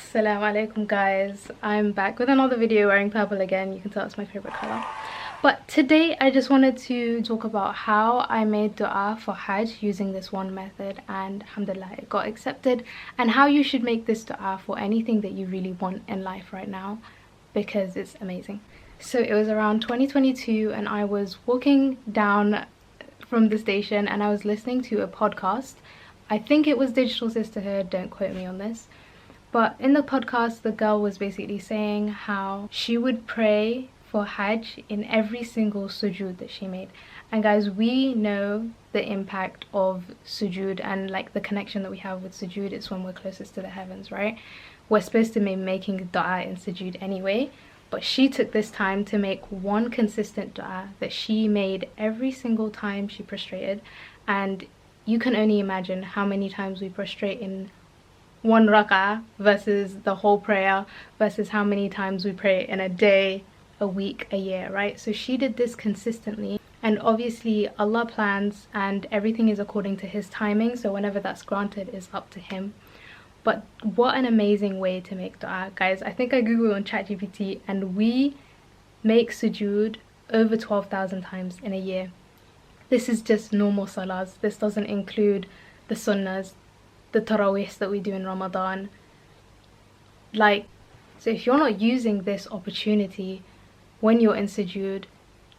Assalamualaikum guys, I'm back with another video wearing purple again. You can tell it's my favorite color. But today I just wanted to talk about how I made dua for Hajj using this one method, and alhamdulillah it got accepted, and how you should make this dua for anything that you really want in life right now, because it's amazing. So it was around 2022 and I was walking down from the station and I was listening to a podcast. I think it was Digital Sisterhood, don't quote me on this. But in the podcast, the girl was basically saying how she would pray for Hajj in every single sujood that she made. And guys, we know the impact of sujood and like the connection that we have with sujood. It's when we're closest to the heavens, right? We're supposed to be making dua in sujood anyway. But she took this time to make one consistent dua that she made every single time she prostrated. And you can only imagine how many times we prostrate in one rak'ah versus the whole prayer, versus how many times we pray in a day, a week, a year, right? So she did this consistently, and obviously Allah plans and everything is according to his timing, so whenever that's granted is up to him. But what an amazing way to make dua, guys. I think I googled on ChatGPT and we make sujood over 12,000 times in a year. This is just normal salahs. This doesn't include the sunnahs, the taraweehs that we do in Ramadan. Like, so if you're not using this opportunity when you're in sujood,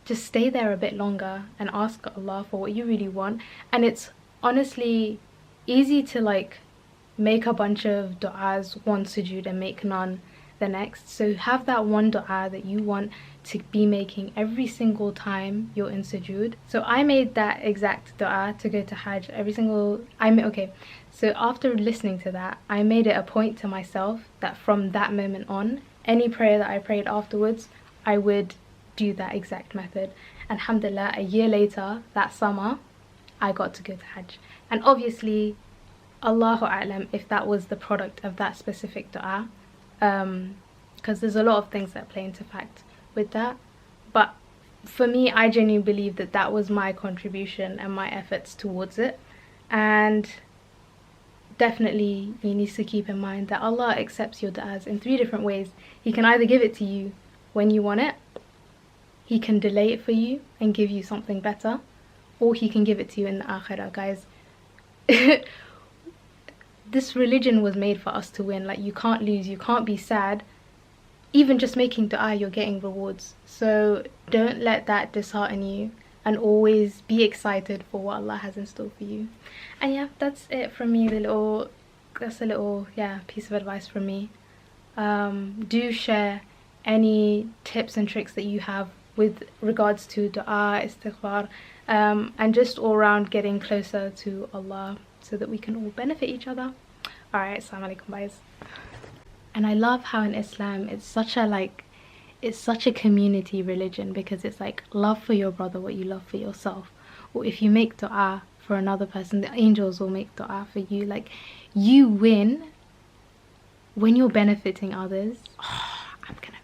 just stay there a bit longer and ask Allah for what you really want. And it's honestly easy to like make a bunch of du'as one sujood and make none the next. So have that one dua that you want to be making every single time you're in sujood. So I made that exact dua to go to Hajj every single so after listening to that, I made it a point to myself that from that moment on, any prayer that I prayed afterwards, I would do that exact method. And alhamdulillah, a year later, that summer, I got to go to Hajj. And obviously, Allahu A'lam if that was the product of that specific dua, because there's a lot of things that play into fact with that. But for me, I genuinely believe that that was my contribution and my efforts towards it. And definitely you need to keep in mind that Allah accepts your du'as in 3 different ways. He can either give it to you when you want it, he can delay it for you and give you something better, or he can give it to you in the akhirah, guys. This religion was made for us to win. Like, you can't lose, you can't be sad. Even just making dua, you're getting rewards. So don't let that dishearten you, and always be excited for what Allah has in store for you. And yeah, that's it from me. That's a little piece of advice from me. Do share any tips and tricks that you have with regards to dua, istighfar, and just all around getting closer to Allah, so that we can all benefit each other. Alright, Assalamualaikum guys. And I love how in Islam it's such a community religion, because it's like love for your brother what you love for yourself. Or if you make dua for another person, the angels will make dua for you. Like, you win when you're benefiting others. Oh, I'm gonna